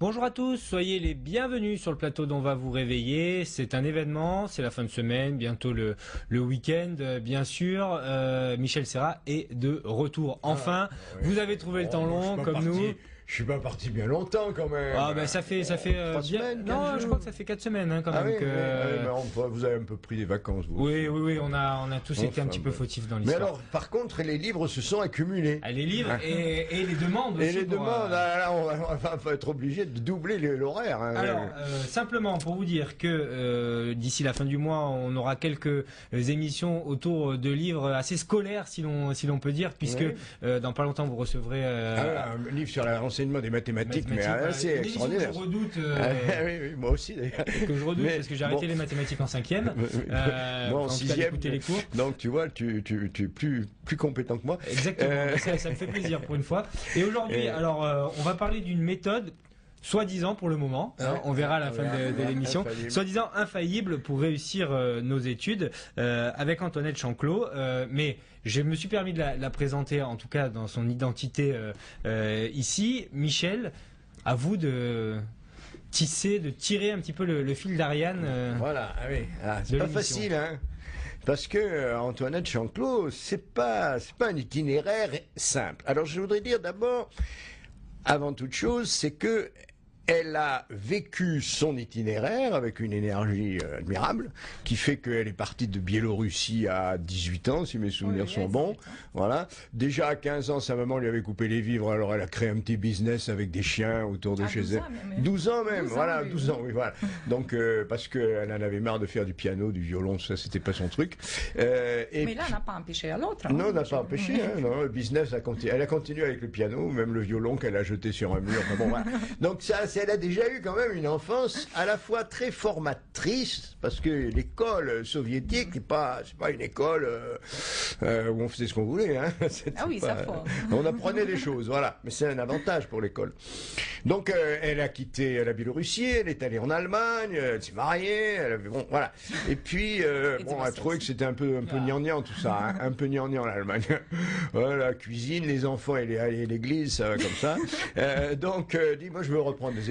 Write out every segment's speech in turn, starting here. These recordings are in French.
Bonjour à tous, soyez les bienvenus sur le plateau d'On va vous réveiller. C'est un événement, c'est la fin de semaine, bientôt le week-end, bien sûr. Michel Serra est de retour. Enfin, vous avez trouvé le temps long, comme nous. Je suis pas parti bien longtemps quand même. Ah ben ça fait 3 bien. semaines, Non, 15 je jours. crois que ça fait 4 semaines quand Ah même. oui, vous avez un peu pris des vacances, vous. Oui, on a tous été un petit peu fautifs dans Mais l'histoire. alors, par contre, les livres se sont accumulés. Les livres et les demandes aussi. Et les demandes, là, on va être obligé de doubler l'horaire. Hein. Alors, simplement pour vous dire que d'ici la fin du mois, on aura quelques émissions autour de livres assez scolaires, si l'on peut dire, puisque dans pas longtemps vous recevrez un livre sur l'enseignement des mathématiques, mais assez extraordinaire. Que je redoute, oui, moi aussi d'ailleurs. que je redoute parce que j'ai arrêté les mathématiques en 5e. Moi en tout cas, 6e. d'écouter les cours. Donc tu vois, tu es plus compétent que moi. Exactement. Ça me fait plaisir pour une fois. Et aujourd'hui, alors, on va parler d'une méthode. Soi-disant pour le moment, on verra à la fin de l'émission, soi-disant infaillible pour réussir nos études avec Antoinette Chanclot, mais je me suis permis de la présenter en tout cas dans son identité ici. Michel, à vous de tirer un petit peu le fil d'Ariane. Voilà, c'est pas facile, hein. Parce que Antoinette Chanclot, c'est pas un itinéraire simple. Alors je voudrais dire d'abord, avant toute chose, c'est que elle a vécu son itinéraire avec une énergie admirable, qui fait qu'elle est partie de Biélorussie à 18 ans, si mes souvenirs sont bons. Voilà. Déjà à 15 ans, sa maman lui avait coupé les vivres, alors elle a créé un petit business avec des chiens autour de chez elle. 12 ans même, voilà, 12 ans, oui, voilà. Donc, parce qu'elle en avait marre de faire du piano, du violon, ça, c'était pas son truc. Mais là, n'a pas empêché à l'autre. Non, n'a pas empêché, non, le business elle a continué avec le piano, même le violon qu'elle a jeté sur un mur. Enfin, bon, voilà. Donc ça, elle a déjà eu quand même une enfance à la fois très formatrice, parce que l'école soviétique, c'est pas une école où on faisait ce qu'on voulait. Hein. Ça faut. On apprenait des choses, voilà. Mais c'est un avantage pour l'école. Donc elle a quitté la Biélorussie, elle est allée en Allemagne, elle s'est mariée, voilà. Et puis elle a trouvé que c'était un peu gnangnan tout ça, hein, un peu gnangnan l'Allemagne. Voilà, cuisine, les enfants et l'église, ça va comme ça. Donc dit moi je veux reprendre des études.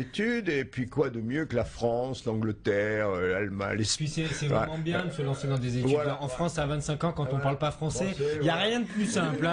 Et puis quoi de mieux que la France, l'Angleterre, l'Allemagne, Puis c'est vraiment bien de se lancer dans des études. En France, à 25 ans, quand on parle pas français, il n'y a rien de plus simple.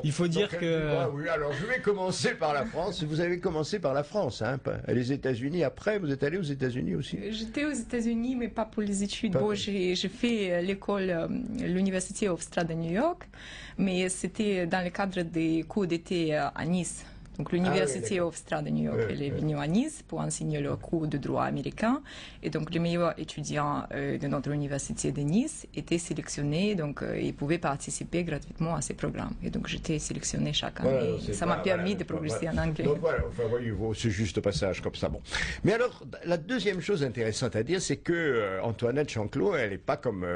Il faut dire que... oui, alors je vais commencer par la France. Vous avez commencé par la France, hein, les États-Unis. Après, vous êtes allé aux États-Unis aussi. J'étais aux États-Unis, mais pas pour les études. Bon, j'ai fait l'école, l'Université Hofstra de New York, mais c'était dans le cadre des cours d'été à Nice. Donc l'université Hofstra de New York, elle est venue à Nice pour enseigner le cours de droit américain. Et donc les meilleurs étudiants de notre université de Nice étaient sélectionnés, donc ils pouvaient participer gratuitement à ces programmes. Et donc j'étais sélectionnée chaque année. Ça m'a permis de progresser en anglais. Donc voilà, enfin, voyez, c'est juste passage comme ça. Bon. Mais alors, la deuxième chose intéressante à dire, c'est que Antoinette Chanclot, elle n'est pas comme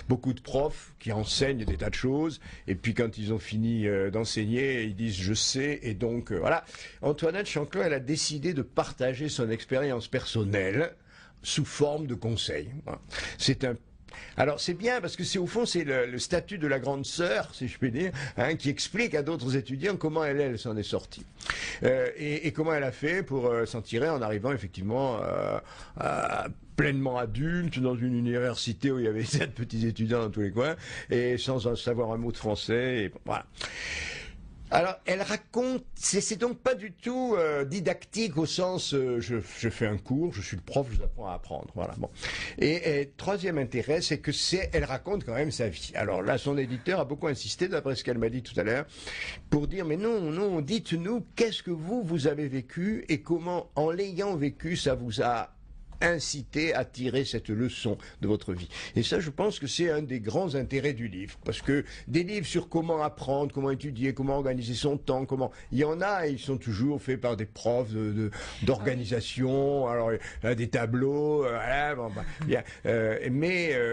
beaucoup de profs qui enseignent des tas de choses. Et puis quand ils ont fini d'enseigner, ils disent je sais et donc voilà. Antoinette Chanclot, elle a décidé de partager son expérience personnelle sous forme de conseils. Voilà. Alors c'est bien parce que c'est au fond c'est le statut de la grande sœur, si je puis dire, hein, qui explique à d'autres étudiants comment elle s'en est sortie et comment elle a fait pour s'en tirer en arrivant effectivement pleinement adulte dans une université où il y avait 7 petits étudiants dans tous les coins et sans savoir un mot de français. Et voilà. Alors, elle raconte, c'est donc pas du tout didactique au sens je fais un cours, je suis le prof, je vous apprends à apprendre, voilà. Bon. Et troisième intérêt, c'est que elle raconte quand même sa vie. Alors là, son éditeur a beaucoup insisté, d'après ce qu'elle m'a dit tout à l'heure, pour dire mais non, dites-nous qu'est-ce que vous avez vécu et comment, en l'ayant vécu, ça vous a inciter à tirer cette leçon de votre vie. Et ça, je pense que c'est un des grands intérêts du livre. Parce que des livres sur comment apprendre, comment étudier, comment organiser son temps, il y en a, et ils sont toujours faits par des profs d'organisation, alors des tableaux, voilà,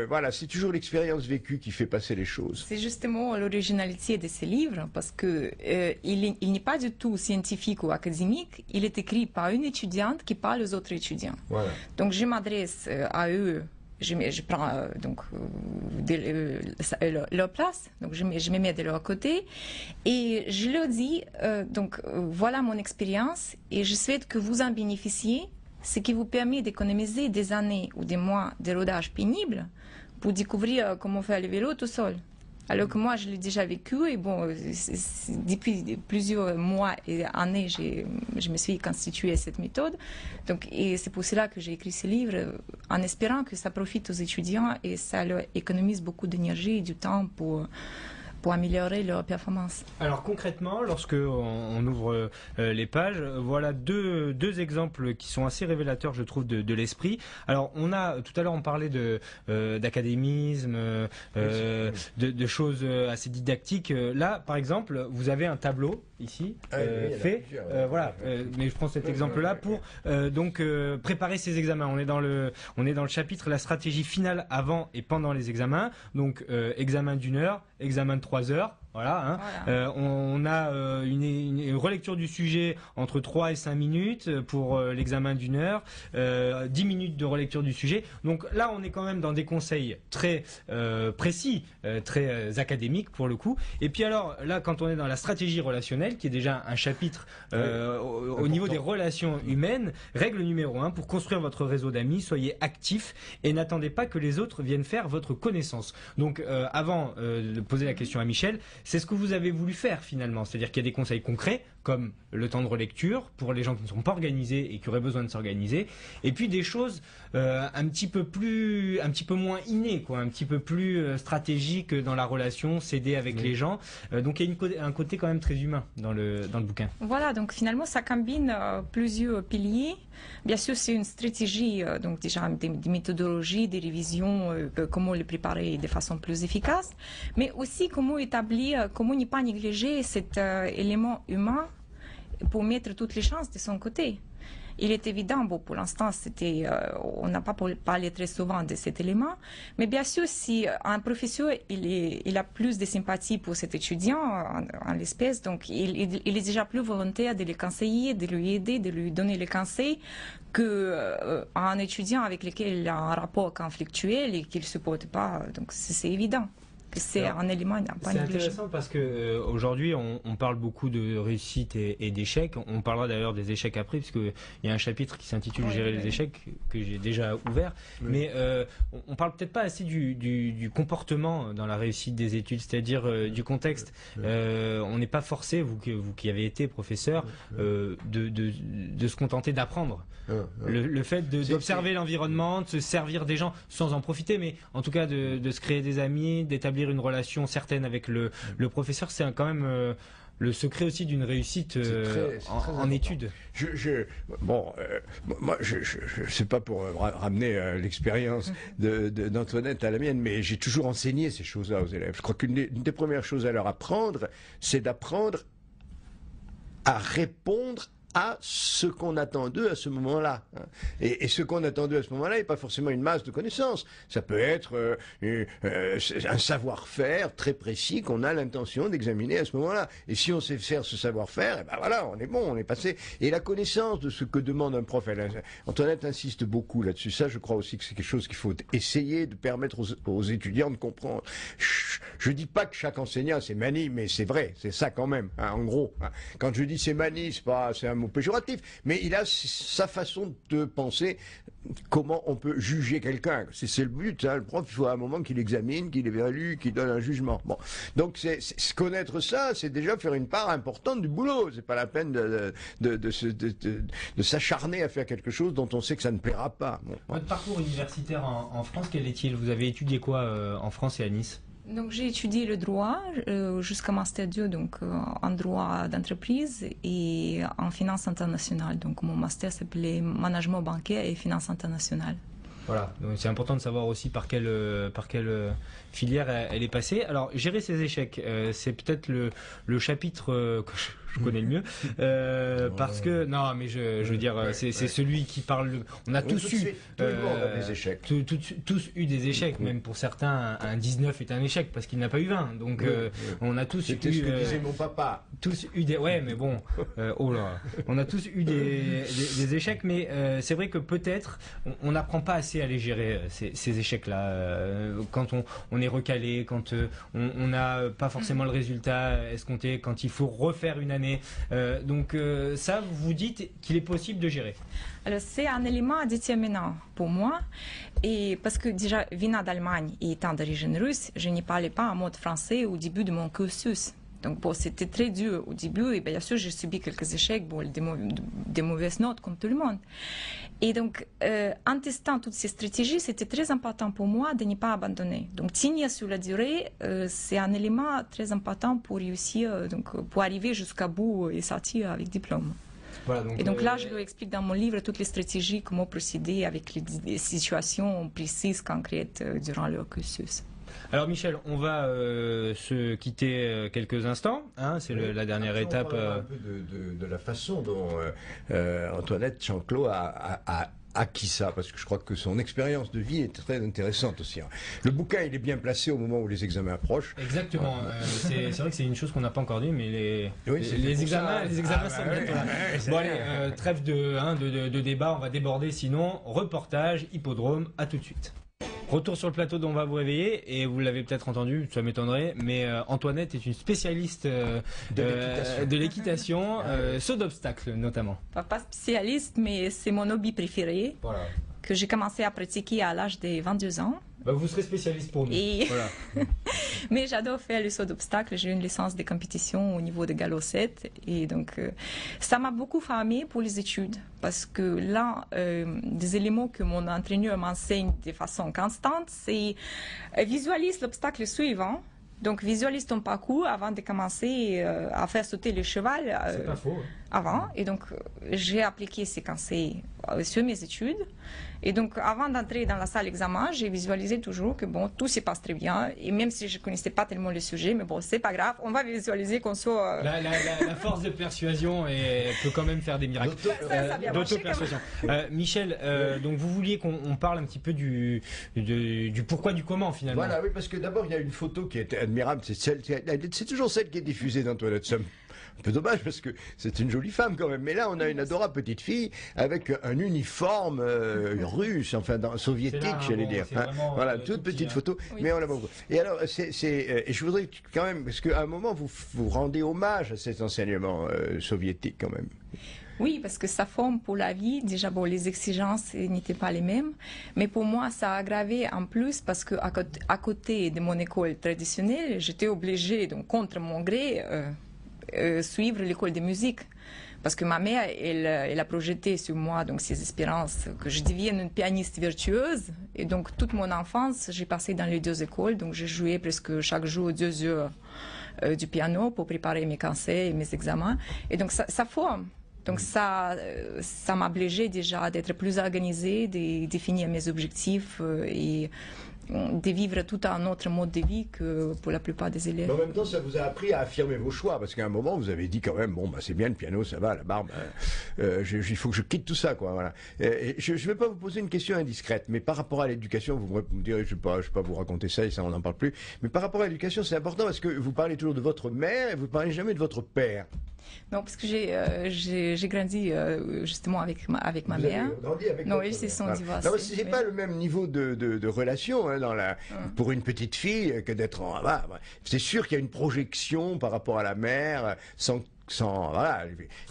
voilà, c'est toujours l'expérience vécue qui fait passer les choses. C'est justement l'originalité de ces livres, parce que il n'est pas du tout scientifique ou académique, il est écrit par une étudiante qui parle aux autres étudiants. Voilà. Donc je m'adresse à eux, je prends donc leur place, donc je me mets de leur côté et je leur dis, donc voilà mon expérience et je souhaite que vous en bénéficiez, ce qui vous permet d'économiser des années ou des mois de rodage pénible pour découvrir comment faire le vélo tout seul. Alors que moi, je l'ai déjà vécu et bon, depuis plusieurs mois et années, je me suis constituée à cette méthode. Donc, et c'est pour cela que j'ai écrit ce livre, en espérant que ça profite aux étudiants et ça leur économise beaucoup d'énergie et du temps pour améliorer leur performance. Alors concrètement, lorsque on ouvre les pages, voilà deux exemples qui sont assez révélateurs, je trouve, de l'esprit. Alors on a tout à l'heure on parlait d'académisme, de choses assez didactiques. Là, par exemple, vous avez un tableau ici fait, voilà. Mais je prends cet exemple-là pour donc préparer ces examens. On est dans le chapitre la stratégie finale avant et pendant les examens. Donc examen d'1 heure, examen de 3 heures. Voilà, hein. On a une relecture du sujet entre 3 et 5 minutes pour l'examen d'1 heure, 10 minutes de relecture du sujet. Donc là, on est quand même dans des conseils très précis, très académiques pour le coup. Et puis alors, là, quand on est dans la stratégie relationnelle, qui est déjà un chapitre au niveau des relations humaines, règle numéro 1, pour construire votre réseau d'amis, soyez actifs et n'attendez pas que les autres viennent faire votre connaissance. Donc avant de poser la question à Michel, c'est ce que vous avez voulu faire finalement, c'est-à-dire qu'il y a des conseils concrets comme le temps de relecture pour les gens qui ne sont pas organisés et qui auraient besoin de s'organiser, et puis des choses un petit peu moins innées, quoi, un petit peu plus stratégiques dans la relation, s'aider avec les gens. Donc il y a un côté quand même très humain dans le bouquin. Voilà, donc finalement ça combine plusieurs piliers. Bien sûr, c'est une stratégie, donc déjà des méthodologies, des révisions, comment les préparer de façon plus efficace, mais aussi comment établir, comment ne pas négliger cet élément humain pour mettre toutes les chances de son côté. Il est évident, bon, pour l'instant, on n'a pas parlé très souvent de cet élément, mais bien sûr, si un professeur il a plus de sympathie pour cet étudiant, en l'espèce, donc il est déjà plus volontaire de le conseiller, de lui aider, de lui donner les conseils, qu'un étudiant avec lequel il a un rapport conflictuel et qu'il ne supporte pas. Donc c'est évident. C'est un élément à pas négliger. C'est intéressant parce que aujourd'hui on parle beaucoup de réussite et d'échecs. On parlera d'ailleurs des échecs après, parce qu'il y a un chapitre qui s'intitule Gérer les échecs que j'ai déjà ouvert. Oui. Mais on parle peut-être pas assez du comportement dans la réussite des études, c'est-à-dire du contexte. On n'est pas forcé, vous qui avez été professeur, de se contenter d'apprendre. Le fait d'observer l'environnement, de se servir des gens sans en profiter, mais en tout cas de se créer des amis, d'établir une relation certaine avec le professeur, c'est quand même le secret aussi d'une réussite en études. Moi, je sais pas pour ramener l'expérience d'Antoinette à la mienne, mais j'ai toujours enseigné ces choses-là aux élèves. Je crois qu'une des premières choses à leur apprendre, c'est d'apprendre à répondre à ce qu'on attend d'eux à ce moment-là. Et ce qu'on attend d'eux à ce moment-là n'est pas forcément une masse de connaissances. Ça peut être un savoir-faire très précis qu'on a l'intention d'examiner à ce moment-là. Et si on sait faire ce savoir-faire, ben voilà, on est bon, on est passé. Et la connaissance de ce que demande un prof, Antoinette insiste beaucoup là-dessus. Ça, je crois aussi que c'est quelque chose qu'il faut essayer de permettre aux étudiants de comprendre. Je dis pas que chaque enseignant c'est manie, mais c'est vrai, c'est ça quand même, hein, en gros. Hein. Quand je dis c'est manie, c'est un mot péjoratif, mais il a sa façon de penser comment on peut juger quelqu'un. C'est le but, hein. Le prof, il faut à un moment qu'il examine, qu'il évalue, qu'il donne un jugement. Bon. Donc connaître ça, c'est déjà faire une part importante du boulot. C'est pas la peine de s'acharner à faire quelque chose dont on sait que ça ne plaira pas. Bon. Votre parcours universitaire en France, quel est-il? Vous avez étudié quoi en France et à Nice? Donc j'ai étudié le droit jusqu'à Master 2, donc en droit d'entreprise et en finance internationale. Donc mon master s'appelait Management bancaire et finance internationale. Voilà, donc c'est important de savoir aussi par quelle filière elle est passée. Alors, gérer ses échecs, c'est peut-être le chapitre que je je connais le mieux, parce que non, mais je veux dire, c'est celui qui parle. On a tous eu des échecs. Tous eu des échecs, même pour certains, un 19 est un échec parce qu'il n'a pas eu 20. Donc on a tous eu. C'était ce que disait mon papa. Tous eu des. Ouais, mais bon, oh là, on a tous eu des échecs, mais c'est vrai que peut-être on n'apprend pas assez à les gérer ces échecs-là. Quand on est recalé, quand on n'a pas forcément le résultat escompté, quand il faut refaire une année. Donc ça, vous dites qu'il est possible de gérer. Alors c'est un élément déterminant pour moi, et parce que déjà venant d'Allemagne et étant d'origine russe, je n'y parlais pas en mode français au début de mon cursus. Donc bon, c'était très dur au début, et bien sûr j'ai subi quelques échecs, bon, des mauvaises notes comme tout le monde. Et donc en testant toutes ces stratégies, c'était très important pour moi de ne pas abandonner. Donc tenir sur la durée, c'est un élément très important pour réussir, donc pour arriver jusqu'à bout et sortir avec diplôme. Voilà, donc, et donc là, je lui explique dans mon livre toutes les stratégies, comment procéder avec les situations précises, concrètes durant le cursus. Alors Michel, on va se quitter quelques instants, hein, c'est la dernière étape. On parlera un peu de la façon dont Antoinette Chanclot a acquis ça, parce que je crois que son expérience de vie est très intéressante aussi. Le bouquin, il est bien placé au moment où les examens approchent. Exactement. C'est vrai que c'est une chose qu'on n'a pas encore dit, mais les examens sont bientôt là. Bon allez, trêve de débat, on va déborder sinon. Reportage, hippodrome, à tout de suite. Retour sur le plateau dont on va vous réveiller, et vous l'avez peut-être entendu, ça m'étonnerait, mais Antoinette est une spécialiste de l'équitation, saut d'obstacles notamment. Pas spécialiste, mais c'est mon hobby préféré, voilà, que j'ai commencé à pratiquer à l'âge de 22 ans. Bah, vous serez spécialiste pour nous. Voilà. Mais j'adore faire le saut d'obstacles. J'ai une licence de compétition au niveau de galop 7. Et donc, ça m'a beaucoup formé pour les études. Parce que là, des éléments que mon entraîneur m'enseigne de façon constante, c'est visualise l'obstacle suivant. Donc, visualise ton parcours avant de commencer à faire sauter le cheval. C'est pas faux. Avant. Et donc, j'ai appliqué ces conseils sur mes études. Et donc, avant d'entrer dans la salle d'examen, j'ai visualisé toujours que bon, tout se passe très bien. Et même si je ne connaissais pas tellement le sujet, mais bon, c'est pas grave, on va visualiser qu'on soit. La force de persuasion peut quand même faire des miracles. D'auto-persuasion. Michel, donc vous vouliez qu'on parle un petit peu du pourquoi, du comment finalement. Voilà, oui, parce que d'abord, il y a une photo qui est admirable. C'est toujours celle qui est diffusée d'Antoinette Somme. Un peu dommage parce que c'est une jolie femme quand même. Mais là, on a une adorable petite fille avec un uniforme russe, enfin soviétique, j'allais dire. Voilà, toute petite photo. Oui. Mais on l'a beaucoup. Et alors, et je voudrais quand même, parce qu'à un moment, vous rendez hommage à cet enseignement soviétique quand même. Oui, parce que ça forme pour la vie. Déjà, bon, les exigences n'étaient pas les mêmes. Mais pour moi, ça a aggravé en plus parce que à côté de mon école traditionnelle, j'étais obligée, donc contre mon gré, suivre l'école de musique. Parce que ma mère, elle a projeté sur moi donc ses espérances que je devienne une pianiste virtueuse. Et donc, toute mon enfance, j'ai passé dans les deux écoles. Donc, j'ai joué presque chaque jour 2 heures du piano pour préparer mes conseils et mes examens. Et donc, ça forme. Donc, ça m'a obligée déjà d'être plus organisée, de définir mes objectifs et de vivre tout un autre mode de vie que pour la plupart des élèves. Mais en même temps, ça vous a appris à affirmer vos choix, parce qu'à un moment, vous avez dit quand même, bon, bah, c'est bien le piano, ça va, la barbe, il faut que je quitte tout ça, quoi. Voilà. Je ne vais pas vous poser une question indiscrète, mais par rapport à l'éducation, vous me direz, je ne vais pas vous raconter ça, et ça, on n'en parle plus. Mais par rapport à l'éducation, c'est important parce que vous parlez toujours de votre mère et vous ne parlez jamais de votre père. Non, parce que j'ai grandi justement avec ma mère. Grandi avec non, ils se sont divorcés. C'est pas le même niveau de relation hein, pour une petite fille que d'être en. C'est sûr qu'il y a une projection par rapport à la mère sans voilà,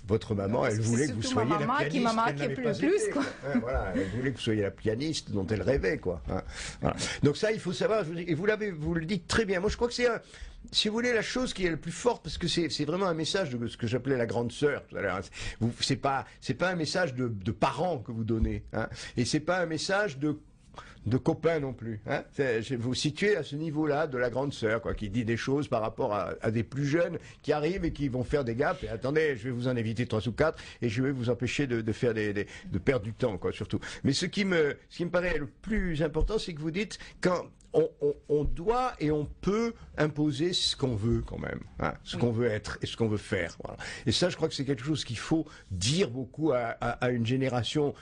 votre maman, elle voulait que vous soyez la pianiste. Qui m'a marqué plus, quoi. Hein, voilà, elle voulait que vous soyez la pianiste dont elle rêvait, quoi. Hein, voilà. Donc ça, il faut savoir. Et vous le dites très bien. Moi, je crois que c'est si vous voulez, la chose qui est la plus forte, parce que c'est vraiment un message de ce que j'appelais la grande sœur tout à l'heure. C'est pas un message de parents que vous donnez, hein, et c'est pas un message de copains non plus. Hein. Vous situez à ce niveau-là de la grande sœur, quoi, qui dit des choses par rapport à des plus jeunes qui arrivent et qui vont faire des gaffes. Et attendez, je vais vous en éviter 3 ou 4 et je vais vous empêcher de faire de perdre du temps, quoi, surtout. Mais ce qui me paraît le plus important, c'est que vous dites quand on doit et on peut imposer ce qu'on veut quand même, hein, ce qu'on veut être et ce qu'on veut faire. Voilà. Et ça, je crois que c'est quelque chose qu'il faut dire beaucoup à une génération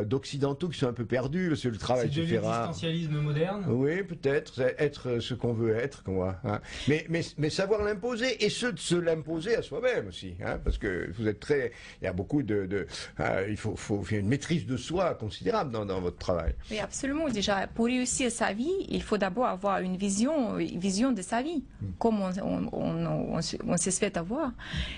d'occidentaux qui sont un peu perdus, parce que le travail se fait rare. C'est de l'existentialisme moderne. Oui, peut-être, être ce qu'on veut être, quoi. Hein. Mais savoir l'imposer, et de se l'imposer à soi-même aussi, hein, parce que vous êtes il y a beaucoup il faut une maîtrise de soi considérable dans votre travail. Oui, absolument. Déjà, pour réussir sa vie, il faut d'abord avoir une vision de sa vie, comme on se souhaite avoir.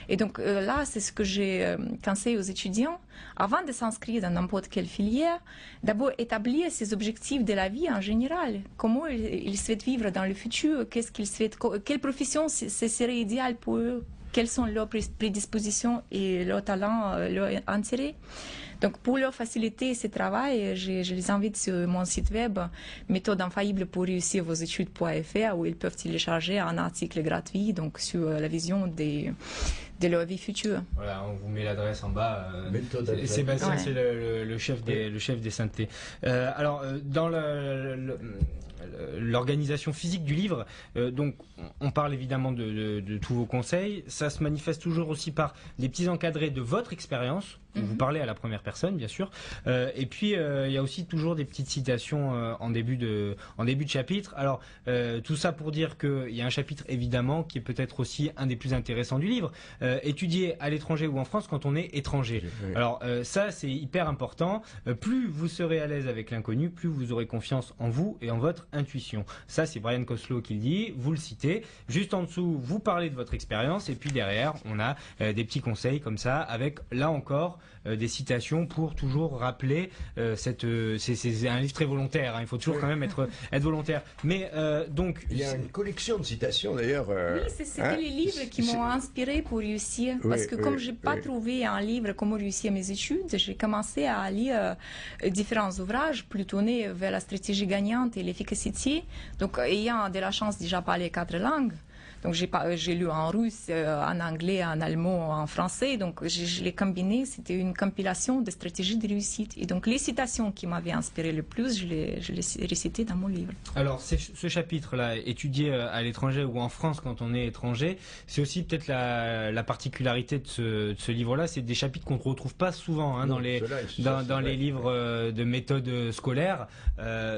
Et donc là, c'est ce que j'ai conseillé aux étudiants. Avant de s'inscrire dans n'importe quelle filière, d'abord établir ses objectifs de la vie en général. Comment ils souhaitent vivre dans le futur, qu'est-ce qu'ils souhaitent, quelle profession ce serait idéal pour eux, quelles sont leurs prédispositions et leurs talents, leurs intérêts. Donc, pour leur faciliter ce travail, je les invite sur mon site web méthode infaillible pour réussir vos études.fr, où ils peuvent télécharger un article gratuit donc sur la vision de leur vie future. Voilà, on vous met l'adresse en bas. Sébastien, c'est le chef des synthés. Alors, dans l'organisation physique du livre, donc on parle évidemment de tous vos conseils. Ça se manifeste toujours aussi par des petits encadrés de votre expérience. Vous parlez à la première personne, bien sûr. Et puis, il y a aussi toujours des petites citations en début de chapitre. Alors, tout ça pour dire qu'il y a un chapitre, évidemment, qui est peut-être aussi un des plus intéressants du livre. Étudier à l'étranger ou en France quand on est étranger. Oui. Alors, ça, c'est hyper important. Plus vous serez à l'aise avec l'inconnu, plus vous aurez confiance en vous et en votre intuition. Ça, c'est Brian Koslow qui le dit. Vous le citez. Juste en dessous, vous parlez de votre expérience. Et puis derrière, on a des petits conseils comme ça, avec, là encore, des citations pour toujours rappeler c'est un livre très volontaire, hein, il faut toujours quand même être volontaire, mais donc il y a une collection de citations d'ailleurs oui, c'était les livres qui m'ont inspiré pour réussir, parce que comme j'ai pas trouvé un livre comment réussir mes études, j'ai commencé à lire différents ouvrages plus tournés vers la stratégie gagnante et l'efficacité, donc ayant de la chance déjà parler 4 langues. Donc j'ai lu en russe, en anglais, en allemand, en français. Donc je l'ai combiné. C'était une compilation de stratégies de réussite. Et donc les citations qui m'avaient inspiré le plus, je les récitées dans mon livre. Alors ce chapitre-là, étudier à l'étranger ou en France quand on est étranger, c'est aussi peut-être la particularité de ce livre-là. C'est des chapitres qu'on ne retrouve pas souvent dans les livres de méthode scolaire.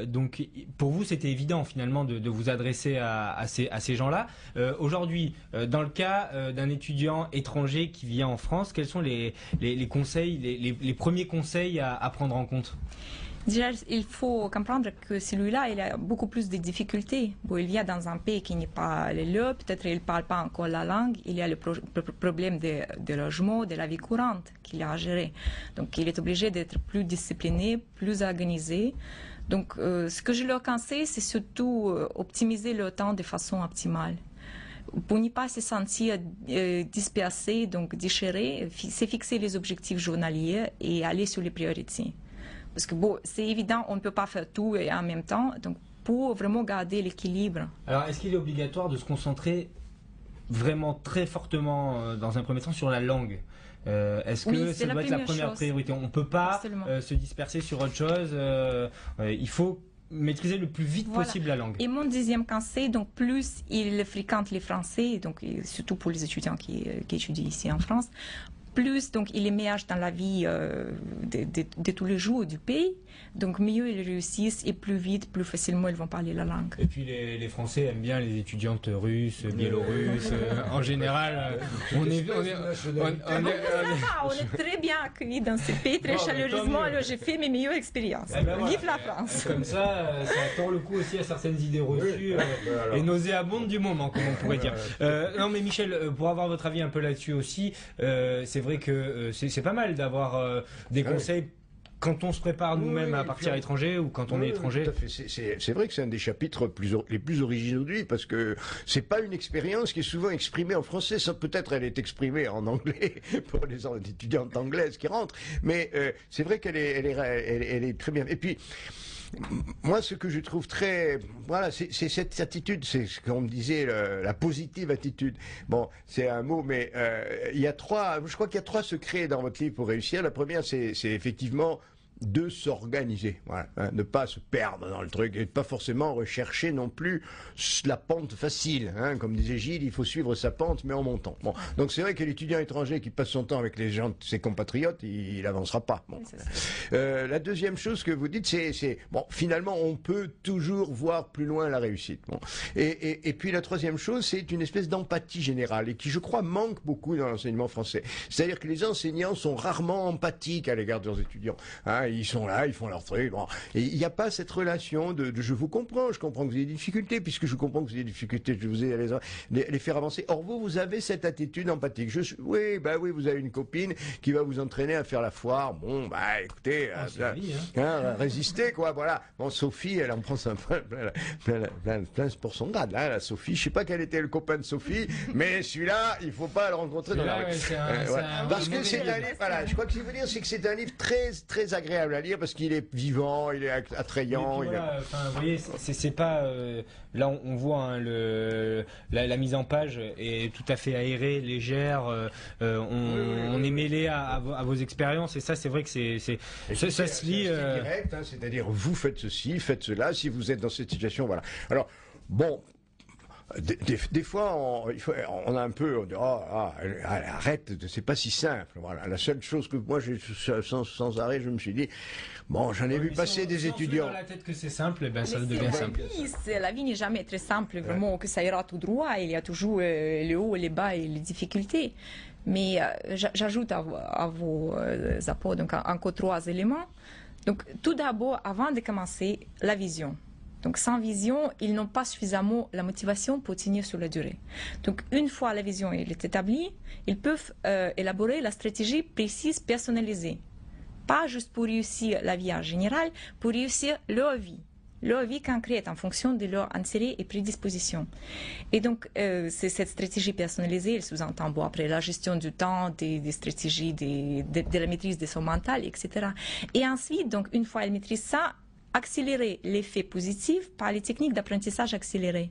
Donc pour vous, c'était évident finalement de vous adresser à ces gens-là. Aujourd'hui, dans le cas d'un étudiant étranger qui vient en France, quels sont les conseils, les premiers conseils à prendre en compte? Déjà, il faut comprendre que celui-là, il a beaucoup plus de difficultés. Bon, il vient dans un pays qui n'est pas le leur, peut-être il ne parle pas encore la langue, il y a le problème de logement, de la vie courante qu'il a à gérer. Donc, il est obligé d'être plus discipliné, plus organisé. Donc, ce que je leur conseille, c'est surtout optimiser leur temps de façon optimale. Pour ne pas se sentir dispersé, donc déchiré, c'est fixer les objectifs journaliers et aller sur les priorités. Parce que bon, c'est évident, on ne peut pas faire tout et en même temps, donc pour vraiment garder l'équilibre. Alors, est-ce qu'il est obligatoire de se concentrer vraiment très fortement, dans un premier temps, sur la langue? Est-ce que ça doit être la première priorité? On ne peut pas se disperser sur autre chose. Il faut maîtriser le plus vite possible la langue. Et mon deuxième conseil, donc plus il fréquente les Français, donc surtout pour les étudiants qui étudient ici en France, plus donc il émerge dans la vie de tous les jours du pays, donc mieux ils réussissent et plus vite, plus facilement ils vont parler la langue. Et puis les Français aiment bien les étudiantes russes, biélorusses, en général. On est très bien accueillis dans ce pays, très chaleureusement. Alors j'ai fait mes meilleures expériences. Vive la France. Comme ça tord le coup aussi à certaines idées reçues et nauséabondes du moment, comme on pourrait dire. Non mais Michel, pour avoir votre avis un peu là-dessus aussi, c'est vrai que c'est pas mal d'avoir des conseils quand on se prépare nous-mêmes à partir à l'étranger ou quand on est étranger. Tout à fait. C'est vrai que c'est un des chapitres les plus originaux de lui, parce que c'est pas une expérience qui est souvent exprimée en français. Peut-être elle est exprimée en anglais pour les étudiantes anglaises qui rentrent, mais c'est vrai qu'elle est très bien. Et puis moi, ce que je trouve c'est cette attitude, c'est ce qu'on me disait, la positive attitude. Bon, c'est un mot, mais je crois qu'il y a 3 secrets dans votre livre pour réussir. La première, c'est effectivement de s'organiser, voilà, hein, ne pas se perdre dans le truc et pas forcément rechercher non plus la pente facile, hein, comme disait Gilles, il faut suivre sa pente mais en montant. Bon, donc c'est vrai que l'étudiant étranger qui passe son temps avec les gens, ses compatriotes, il avancera pas. Bon. La deuxième chose que vous dites, c'est bon, finalement on peut toujours voir plus loin la réussite. Bon. Et puis la troisième chose, c'est une espèce d'empathie générale et qui, je crois, manque beaucoup dans l'enseignement français. C'est-à-dire que les enseignants sont rarement empathiques à l'égard de leurs étudiants. Hein, ils sont là, ils font leur truc. Bon. Et il n'y a pas cette relation de je vous comprends, je comprends que vous avez des difficultés, puisque je comprends que vous avez des difficultés, je vous ai à les faire avancer. Or vous avez cette attitude empathique. Oui, vous avez une copine qui va vous entraîner à faire la foire. Bon, écoutez, résistez, quoi, voilà. Bon, Sophie, elle en prend plein pour son grade, là, la Sophie. Je sais pas quel était le copain de Sophie, mais celui-là, il faut pas le rencontrer dans la rue. Parce que c'est un livre, voilà, je crois que ce qu'il veut dire, c'est que c'est un livre très, très agréable à lire parce qu'il est vivant, il est attrayant. Vous voyez, c'est pas là on voit hein, la mise en page est tout à fait aérée, légère. On est mêlé à vos expériences et ça c'est vrai que ça se lit. C'est direct, hein, c'est-à-dire vous faites ceci, faites cela. Si vous êtes dans cette situation, voilà. Alors bon. Des fois, on a un peu, on dit, arrête, c'est pas si simple. Voilà, la seule chose que moi, sans arrêt, je me suis dit, bon, j'en ai vu passer des étudiants. Dans la tête que c'est simple, et ben ça devient simple. La vie n'est jamais très simple, vraiment, que ça ira tout droit. Il y a toujours les hauts, les bas et les difficultés. Mais j'ajoute à vos apports donc encore 3 éléments. Donc, tout d'abord, avant de commencer, la vision. Donc, sans vision, ils n'ont pas suffisamment la motivation pour tenir sur la durée. Donc, une fois la vision est établie, ils peuvent élaborer la stratégie précise, personnalisée. Pas juste pour réussir la vie en général, pour réussir leur vie concrète en fonction de leur intérêt et prédisposition. Et donc, c'est cette stratégie personnalisée, elle sous-entend après la gestion du temps, des stratégies, de la maîtrise de son mental, etc. Et ensuite, donc, une fois elle maîtrise ça, accélérer l'effet positif par les techniques d'apprentissage accéléré,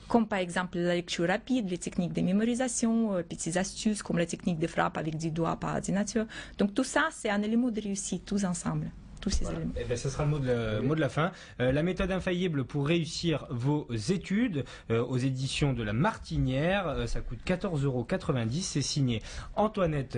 comme par exemple la lecture rapide, les techniques de mémorisation, petites astuces comme la technique de frappe avec des doigts par ordinateur. Donc tout ça, c'est un élément de réussite, tous ensemble. Tous ces éléments. Et ben, ce sera le mot de la fin. La méthode infaillible pour réussir vos études aux éditions de La Martinière. Ça coûte 14,90 €. C'est signé Antoinette